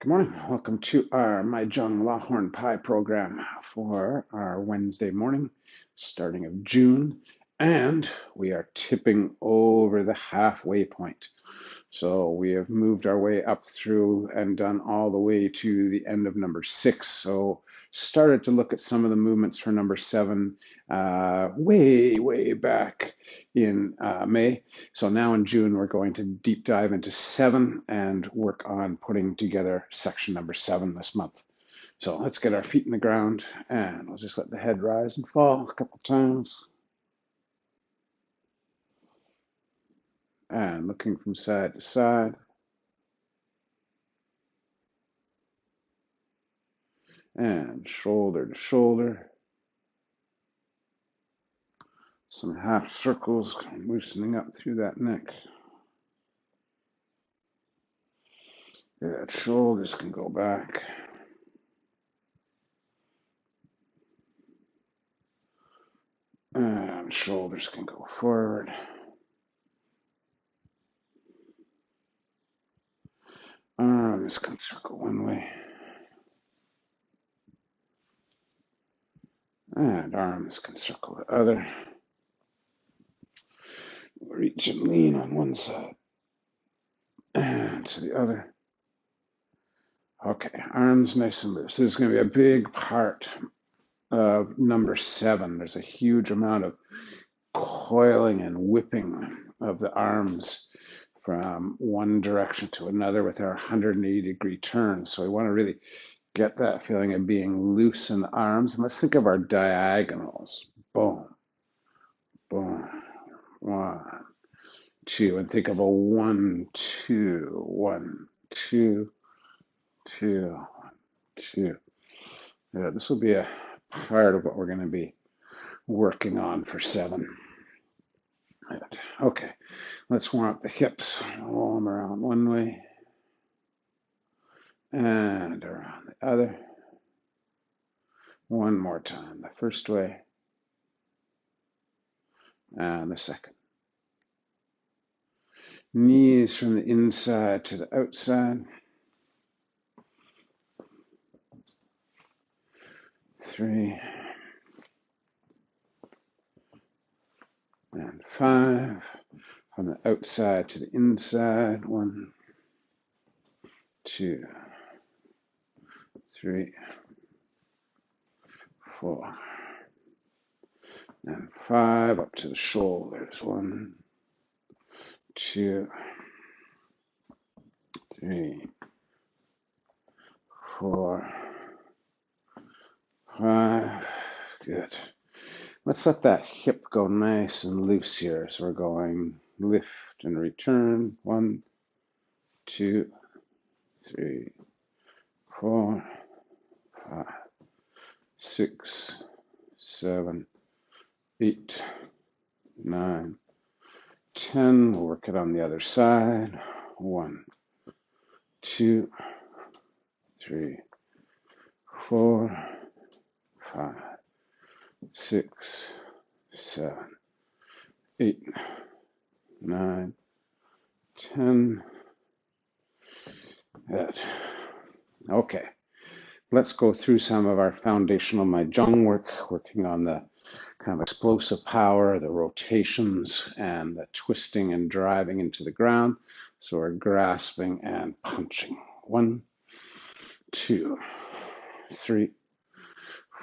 Good morning. Welcome to my Jong Law Horn Pai program for our Wednesday morning, starting of June. And we are tipping over the halfway point. So we have moved our way up through and done all the way to the end of number 6. So started to look at some of the movements for number 7 way back in May. So now in June, we're going to deep dive into 7 and work on putting together section number 7 this month. So let's get our feet in the ground and we'll just let the head rise and fall a couple times. And looking from side to side. And shoulder to shoulder. Some half circles loosening up through that neck. Good. Shoulders can go back. And shoulders can go forward. Arms can circle one way. And arms can circle the other. Reach and lean on one side and to the other. Okay, arms nice and loose. This is going to be a big part of number 7. There's a huge amount of coiling and whipping of the arms from one direction to another with our 180-degree turn. So we want to really get that feeling of being loose in the arms. And let's think of our diagonals. Boom, boom, 1, 2, and think of a 1, 2, 1, 2, 2, 2. Yeah, this will be a part of what we're going to be working on for 7. Okay, let's warm up the hips. Roll them around one way and around the other. One more time, the first way and the second. Knees from the inside to the outside. 3 and 5. From the outside to the inside. 1, 2, 3, 4, and 5. Up to the shoulders. 1, 2, 3, 4, 5. Good. Let's let that hip go nice and loose here. So we're going lift and return. 1, 2, 3, 4, 5, 6, 7, 8, 9, 10. We'll work it on the other side. 1, 2, 3, 4, 5, 6, 7, 8, 9, 10. Good. Okay. Let's go through some of our foundational Mahjong work, working on the kind of explosive power, the rotations, and the twisting and driving into the ground. So we're grasping and punching. 1, 2, 3,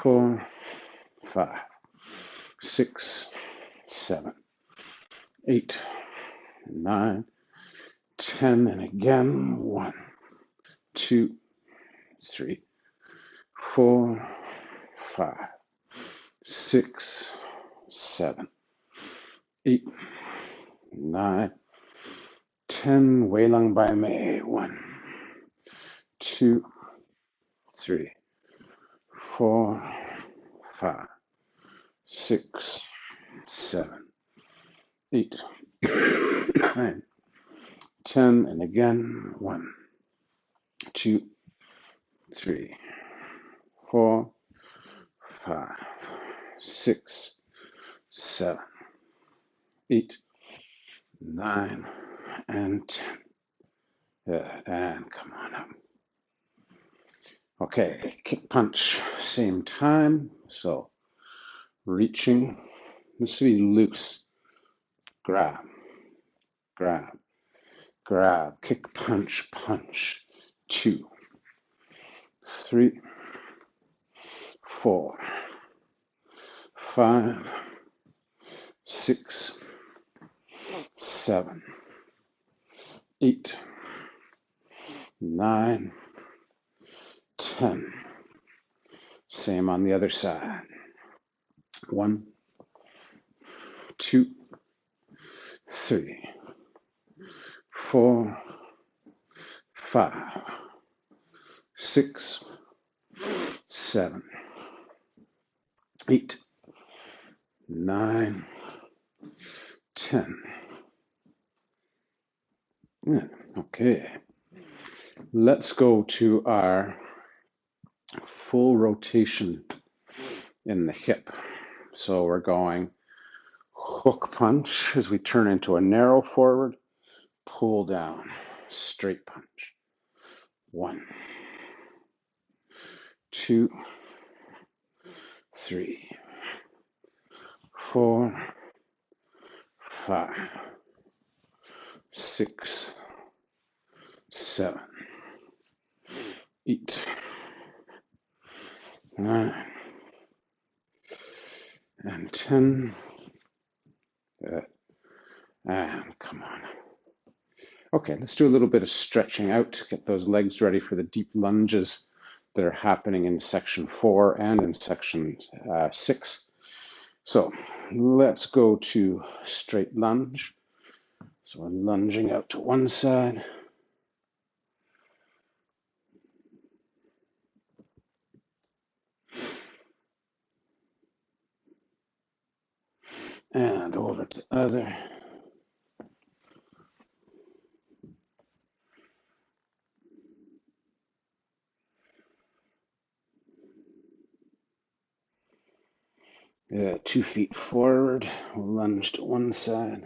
4, 5, 6, 7, 8, 9, 10, and again. 1, 2, 3, 4, 5, 6, 7, 8, 9, 10. Wei Lang Bai Mei. 1, 2, 3, 4, 5, 6, 7, 8, 9, 10, and again. 1, 2, 3, 4, 5, 6, 7, 8, 9, and 10. Good. And come on up. Okay, kick punch, same time. So reaching, this will be loose. Grab, grab, grab, kick punch, punch. 2, 3, 4, 5, 6, 7, 8, 9, 10. Same on the other side. 1, 2, 3, 4, 5, 6, 7, 8, 9, 10. Okay. Let's go to our full rotation in the hip. So we're going hook punch as we turn into a narrow forward, pull down, straight punch. 1, 2, 3, 4, 5, 6, 7, 8, 9, and 10. Good. And come on. Okay, let's do a little bit of stretching out, get those legs ready for the deep lunges that are happening in section 4 and in section 6. So let's go to straight lunge. So we're lunging out to one side. And over to the other. Yeah, 2 feet forward, we'll lunge to one side.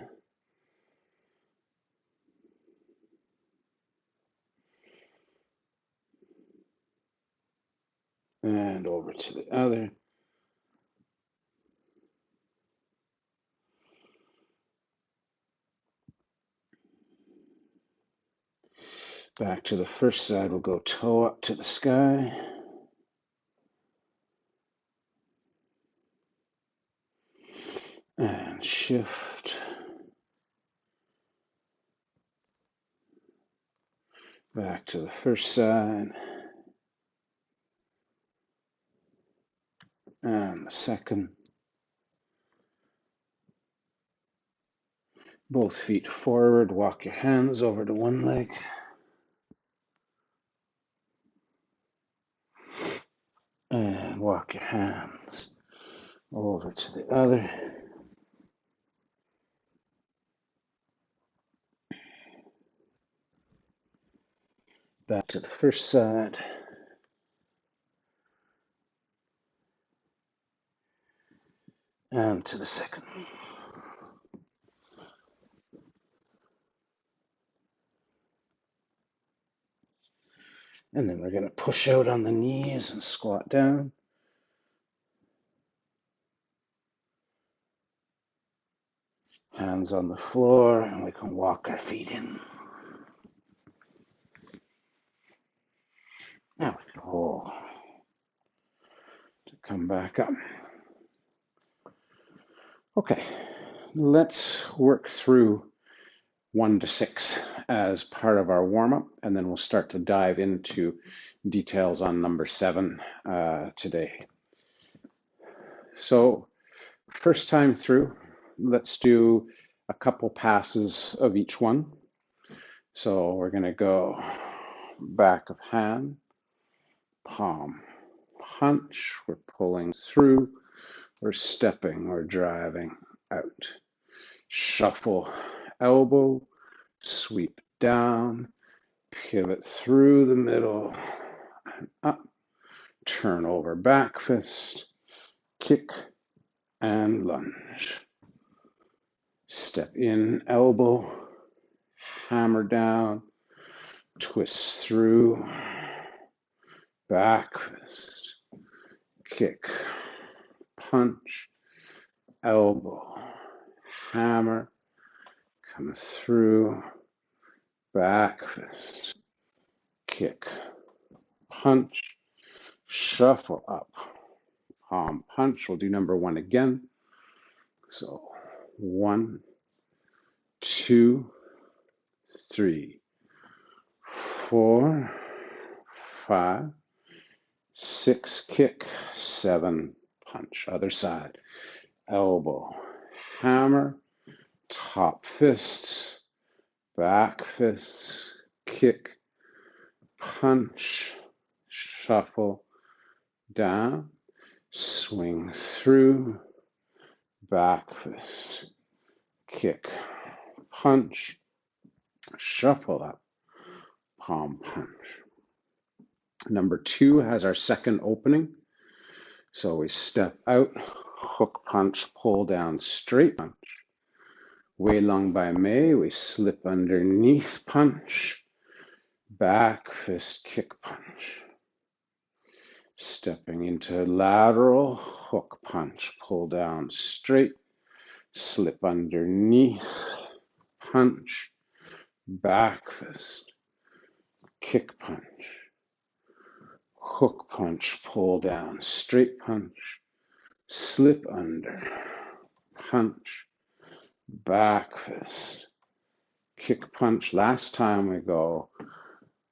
And over to the other. Back to the first side, we'll go toe up to the sky. And shift. Back to the first side. And the second. Both feet forward, walk your hands over to one leg. And walk your hands over to the other. Back to the first side. And to the second. And then we're going to push out on the knees and squat down. Hands on the floor, and we can walk our feet in. Now we can hold to come back up. Okay, let's work through 1 to 6 as part of our warm-up, and then we'll start to dive into details on number 7 today. So first time through, let's do a couple passes of each one. So we're going to go back of hand, palm, punch, we're pulling through, we're stepping, we're driving out. Shuffle, elbow, sweep down, pivot through the middle, and up, turn over back fist, kick, and lunge. Step in, elbow, hammer down, twist through, back fist, kick, punch, elbow, hammer, come through, back fist, kick, punch, shuffle up, palm punch. We'll do number one again. So 1, 2, 3, 4, 5, 6, kick, 7, punch. Other side, elbow, hammer, top fists, back fists, kick, punch, shuffle, down, swing through, back fist, kick, punch, shuffle up, palm punch. Number 2 has our second opening. So we step out, hook punch, pull down, straight punch. Wei Long Bai Mei, we slip underneath punch, back fist, kick punch. Stepping into lateral, hook punch, pull down, straight, slip underneath, punch, back fist, kick punch. Hook punch, pull down, straight punch, slip under, punch, back fist, kick punch. Last time we go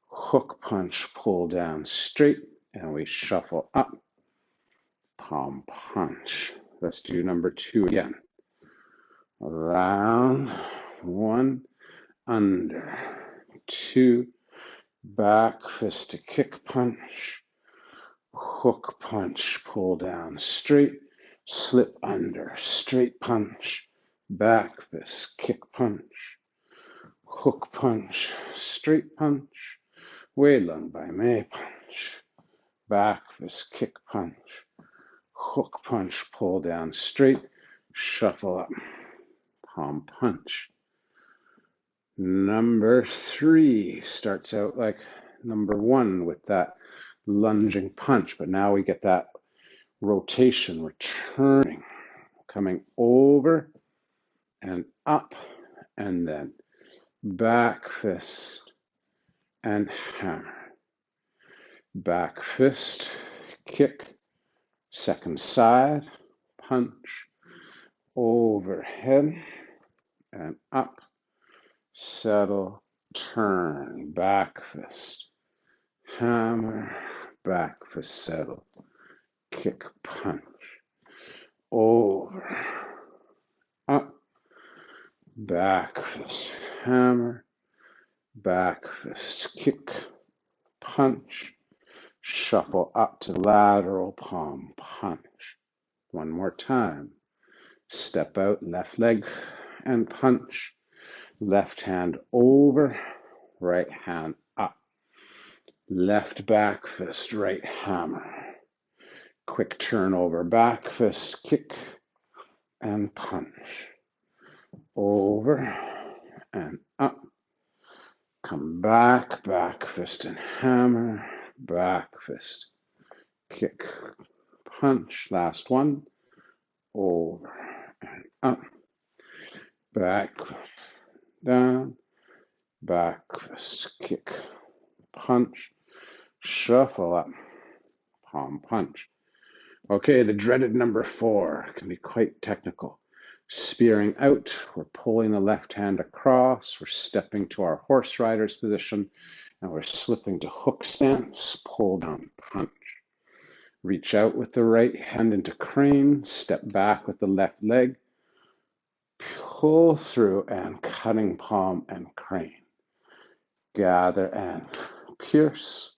hook punch, pull down, straight, and we shuffle up, palm punch. Let's do number 2 again. Around, 1, under, 2, back fist to kick punch, hook punch, pull down, straight, slip under, straight punch, back fist, kick punch, hook punch, straight punch, Wei Long Bai Mei punch, back fist, kick punch, hook punch, pull down, straight, shuffle up, palm punch. Number 3 starts out like number 1 with that lunging punch, but now we get that rotation, returning, coming over and up, and then back fist and hammer. Back fist, kick, second side, punch, overhead and up, settle, turn, back fist, hammer, back fist, settle, kick, punch, over, up, back fist, hammer, back fist, kick, punch, shuffle up to lateral palm punch. One more time. Step out, left leg and punch. Left hand over, right hand up. Left back fist, right hammer. Quick turn over, back fist, kick and punch. Over and up. Come back, back fist and hammer. Back fist, kick, punch. Last one. Over and up. Back, down. Back fist, kick, punch. Shuffle up, palm punch. Okay, the dreaded number 4 can be quite technical. Spearing out, we're pulling the left hand across, we're stepping to our horse rider's position, and we're slipping to hook stance, pull down, punch. Reach out with the right hand into crane, step back with the left leg, pull through and cutting palm and crane. Gather and pierce.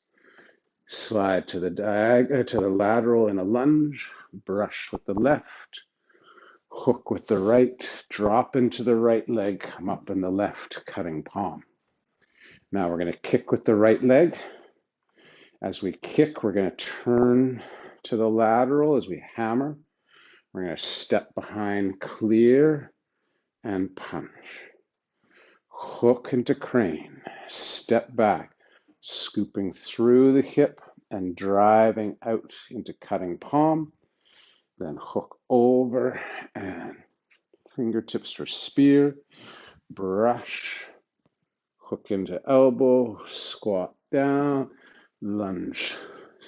Slide to the lateral in a lunge, brush with the left, hook with the right, drop into the right leg, come up in the left, cutting palm. Now we're going to kick with the right leg. As we kick, we're going to turn to the lateral as we hammer. We're going to step behind, clear, and punch. Hook into crane, step back, scooping through the hip and driving out into cutting palm. Then hook over and fingertips for spear, brush, hook into elbow, squat down, lunge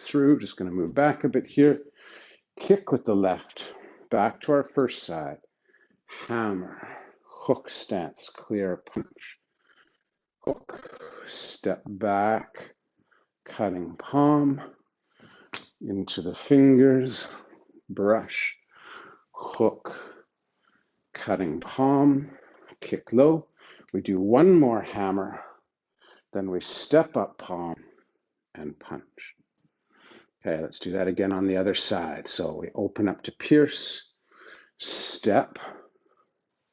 through. Just going to move back a bit here. Kick with the left, back to our first side. Hammer, hook stance, clear punch. Hook, step back, cutting palm, into the fingers, brush, hook, cutting palm, kick low. We do one more hammer, then we step up palm and punch. Okay, let's do that again on the other side. So we open up to pierce, step,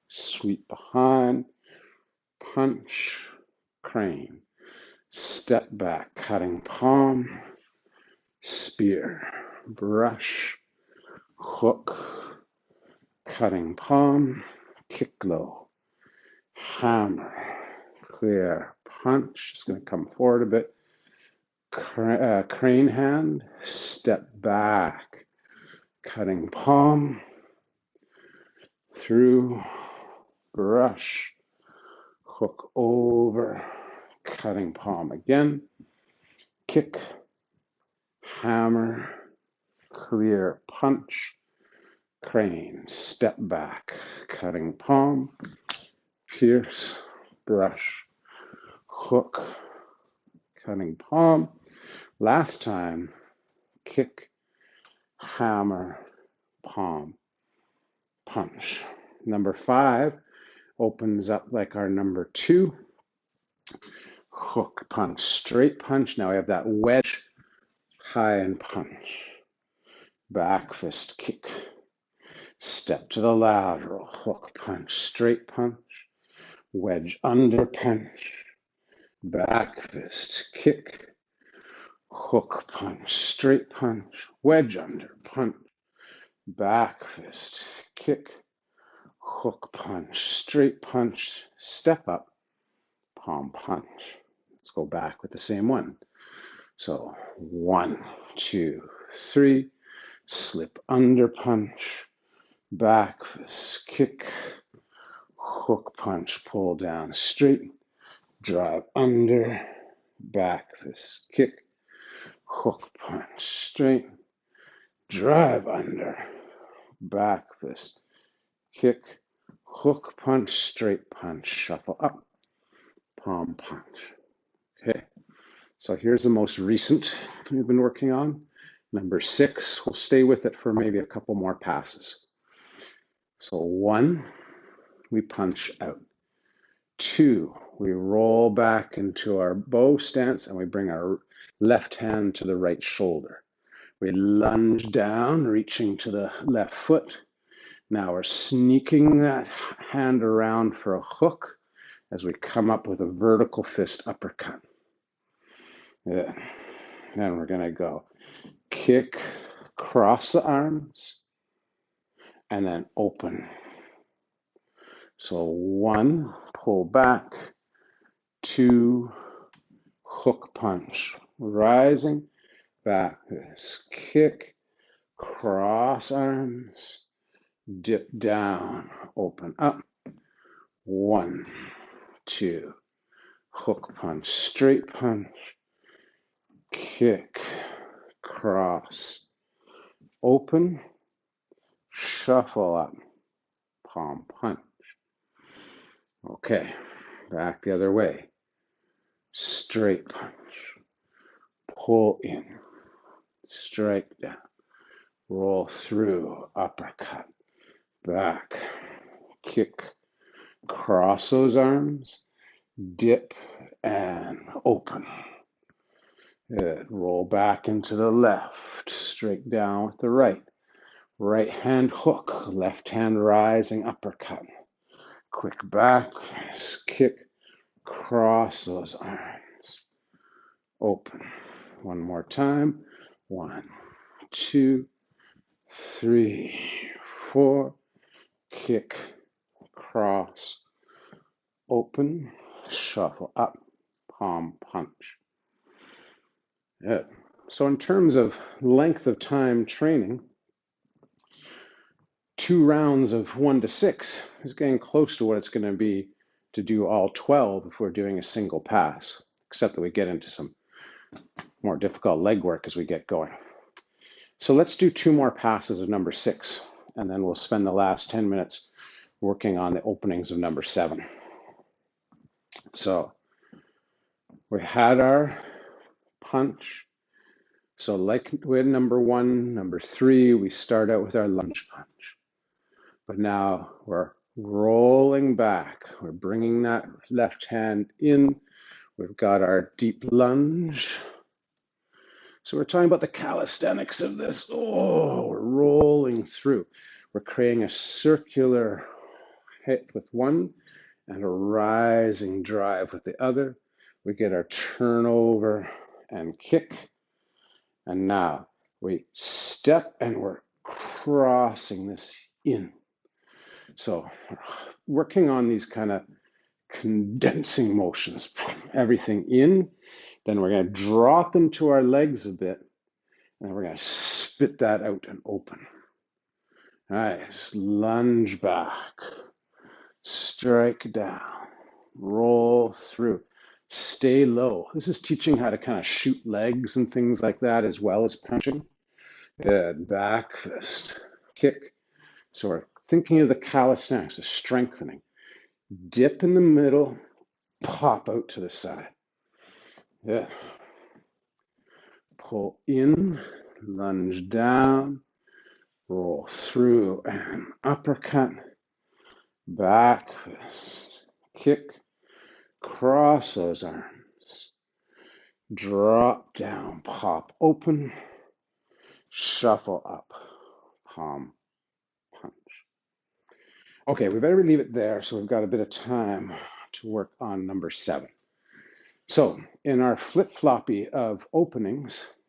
sweep behind, punch, crane, step back, cutting palm, spear, brush, hook, cutting palm, kick low, hammer, clear, punch. Just going to come forward a bit. Crane hand, step back, cutting palm, through, brush, hook over, cutting palm again, kick, hammer, clear, punch, crane, step back, cutting palm, pierce, brush, hook, cutting palm. Last time, kick, hammer, palm, punch. Number 5 opens up like our number 2. Hook, punch, straight punch. Now we have that wedge, high and punch. Back fist kick. Step to the lateral. Hook, punch, straight punch. Wedge under punch. Back fist kick. Hook, punch, straight punch. Wedge under punch. Back fist kick. Hook, punch, straight punch. Step up. Palm punch. Let's go back with the same one. So 1, 2, 3, slip under punch, back fist kick, hook punch, pull down straight, drive under, back fist kick, hook punch straight, drive under, back fist kick, hook punch, straight punch, shuffle up, palm punch. Okay, so here's the most recent we've been working on. Number 6, we'll stay with it for maybe a couple more passes. So 1, we punch out. 2, we roll back into our bow stance and we bring our left hand to the right shoulder. We lunge down, reaching to the left foot. Now we're sneaking that hand around for a hook as we come up with a vertical fist uppercut. Yeah. Then we're going to go kick, cross the arms, and then open. So 1, pull back, 2, hook punch, rising, back, kick, cross arms, dip down, open up, 1, 2, hook punch, straight punch, kick, cross, open, shuffle up, palm punch. Okay, back the other way. Straight punch, pull in, strike down, roll through, uppercut, back, kick, cross those arms, dip and open. Good. Roll back into the left, straight down with the right. Right hand hook, left hand rising, uppercut. Quick back, kick, cross those arms. Open. One more time. 1, 2, 3, 4. Kick, cross, open, shuffle up, palm punch. Good. So in terms of length of time training, 2 rounds of 1 to 6 is getting close to what it's going to be to do all 12 if we're doing a single pass, except that we get into some more difficult leg work as we get going. So let's do 2 more passes of number 6, and then we'll spend the last 10 minutes working on the openings of number 7. So we had our punch. So like with number 1, number 3, we start out with our lunge punch. But now we're rolling back. We're bringing that left hand in. We've got our deep lunge. So we're talking about the calisthenics of this. Oh, we're rolling through. We're creating a circular hit with one and a rising drive with the other. We get our turnover and kick. And now we step and we're crossing this in. So working on these kind of condensing motions, everything in, then we're going to drop into our legs a bit, and we're going to spit that out and open. Nice. Lunge back, strike down, roll through, stay low. This is teaching how to kind of shoot legs and things like that as well as punching. Good. Back fist, kick. So we're thinking of the calisthenics, the strengthening. Dip in the middle, pop out to the side. Yeah. Pull in, lunge down, roll through, and uppercut, back fist, kick, cross those arms, drop down, pop open, shuffle up, palm punch. Okay, we better leave it there so we've got a bit of time to work on number 7. So in our flip-floppy of openings,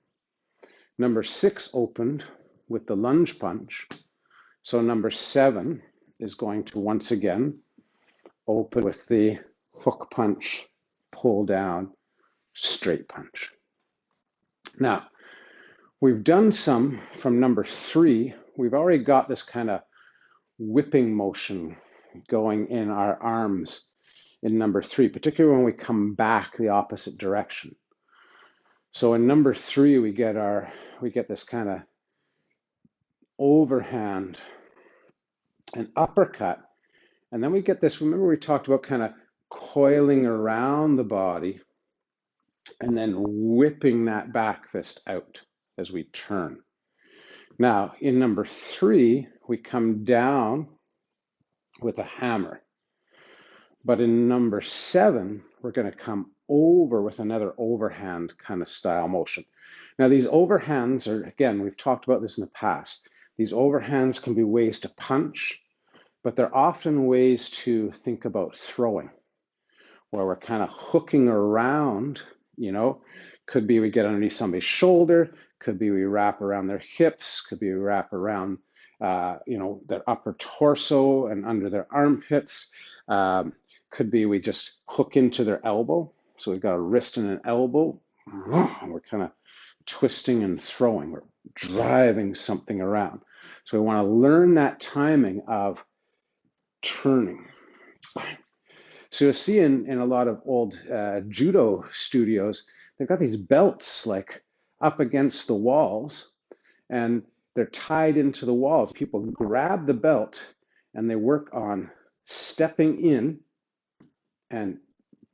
number 6 opened with the lunge punch. So number 7 is going to once again open with the hook punch, pull down, straight punch. Now, we've done some from number 3. We've already got this kind of whipping motion going in our arms in number 3, particularly when we come back the opposite direction. So in number 3, we get this kind of overhand and uppercut, and then we get this, remember we talked about kind of coiling around the body and then whipping that back fist out as we turn. Now, in number 3, we come down with a hammer. But in number 7, we're going to come over with another overhand kind of style motion. Now, these overhands are, again, we've talked about this in the past. These overhands can be ways to punch, but they're often ways to think about throwing, where we're kind of hooking around, could be we get underneath somebody's shoulder, could be we wrap around their hips, could be we wrap around, their upper torso and under their armpits. Could be we just hook into their elbow. So we've got a wrist and an elbow, and we're kind of twisting and throwing. We're driving something around. So we want to learn that timing of turning. So you'll see in a lot of old judo studios, they've got these belts like up against the walls, and they're tied into the walls. People grab the belt and they work on stepping in and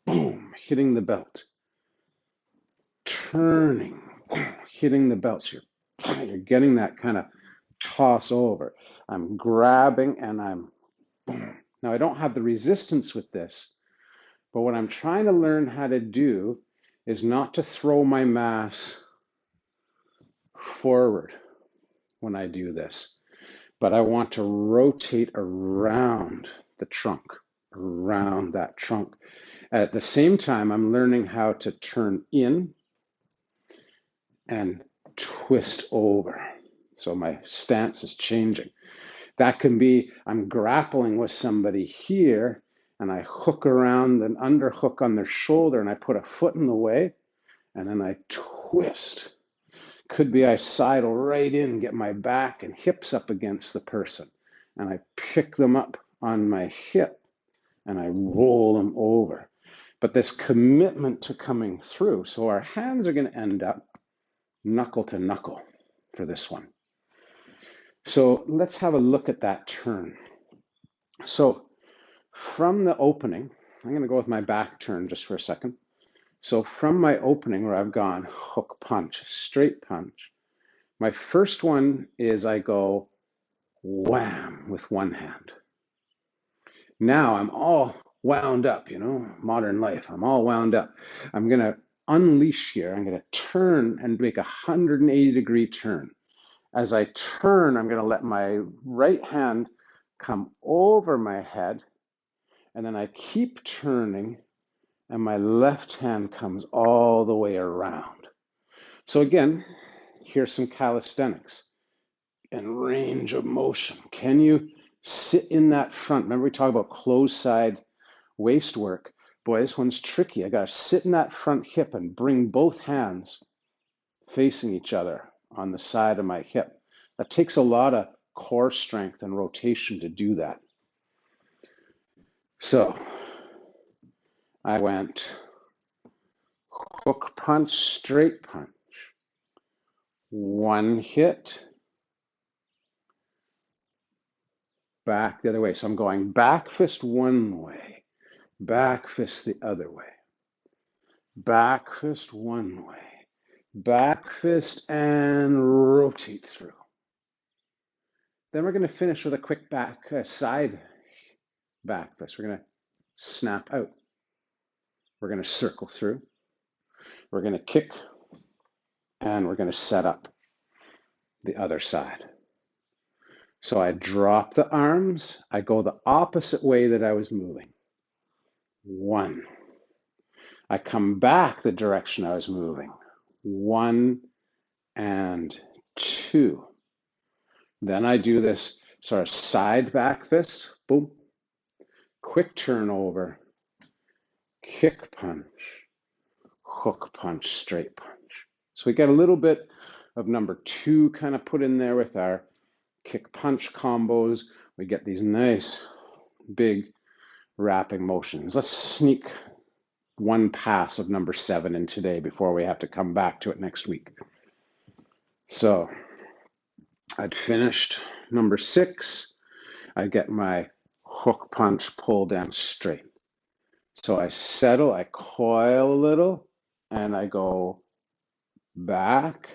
boom, hitting the belt, turning, hitting the belt. So you're getting that kind of toss over. I'm grabbing and I'm boom. Now I don't have the resistance with this, but what I'm trying to learn how to do is not to throw my mass forward when I do this, but I want to rotate around the trunk, around that trunk. At the same time, I'm learning how to turn in and twist over. So my stance is changing. That can be, I'm grappling with somebody here and I hook around and underhook on their shoulder and I put a foot in the way and then I twist. Could be I sidle right in, get my back and hips up against the person, and I pick them up on my hip and I roll them over. But this commitment to coming through, so our hands are going to end up knuckle to knuckle for this one. So let's have a look at that turn. So from the opening, I'm going to go with my back turn just for a second. So from my opening where I've gone hook punch, straight punch, my first one is I go wham with one hand. Now I'm all wound up, modern life. I'm all wound up. I'm going to unleash here. I'm going to turn and make a 180-degree turn. As I turn, I'm going to let my right hand come over my head, and then I keep turning, and my left hand comes all the way around. So again, here's some calisthenics and range of motion. Can you sit in that front? Remember we talked about closed side waist work. Boy, this one's tricky. I got to sit in that front hip and bring both hands facing each other on the side of my hip. That takes a lot of core strength and rotation to do that. So I went hook punch, straight punch. One hit, back the other way. So I'm going back fist one way, back fist the other way, back fist one way, back fist and rotate through. Then we're going to finish with a quick side back fist. We're going to snap out. We're going to circle through. We're going to kick, and we're going to set up the other side. So I drop the arms. I go the opposite way that I was moving. One. I come back the direction I was moving. One and two. Then I do this sort of side back fist. Boom. Quick turn over. Kick punch. Hook punch, straight punch. So we get a little bit of number two kind of put in there with our kick punch combos. We get these nice big wrapping motions. Let's sneak one pass of number 7 in today before we have to come back to it next week. So I'd finished number 6. I get my hook punch pull down straight. So I settle, I coil a little, and I go back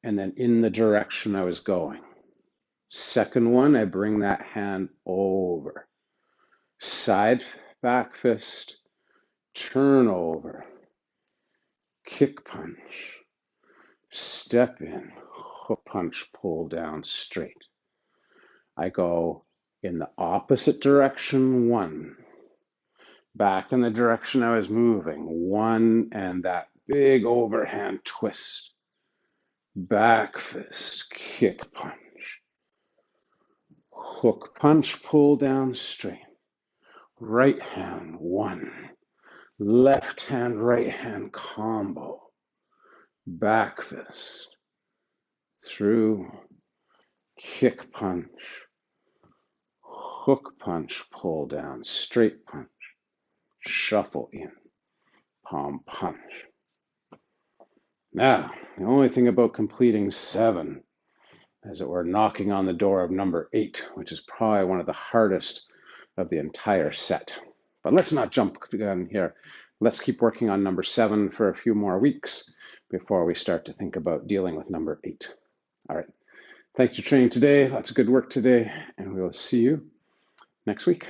and then in the direction I was going. Second one, I bring that hand over. Side back fist, turn over, kick punch, step in, hook punch, pull down straight. I go in the opposite direction, 1. Back in the direction I was moving, 1, and that big overhand twist. Back fist, kick punch. Hook punch, pull down straight. Right hand, 1. Left hand, right hand combo. Back fist. Through. Kick punch. Hook punch, pull down. Straight punch. Shuffle in. Palm punch. Now, the only thing about completing 7 is that we're knocking on the door of number 8, which is probably one of the hardest of the entire set. But let's not jump in here. Let's keep working on number 7 for a few more weeks before we start to think about dealing with number 8. All right. Thanks for training today. Lots of good work today, and we'll see you next week.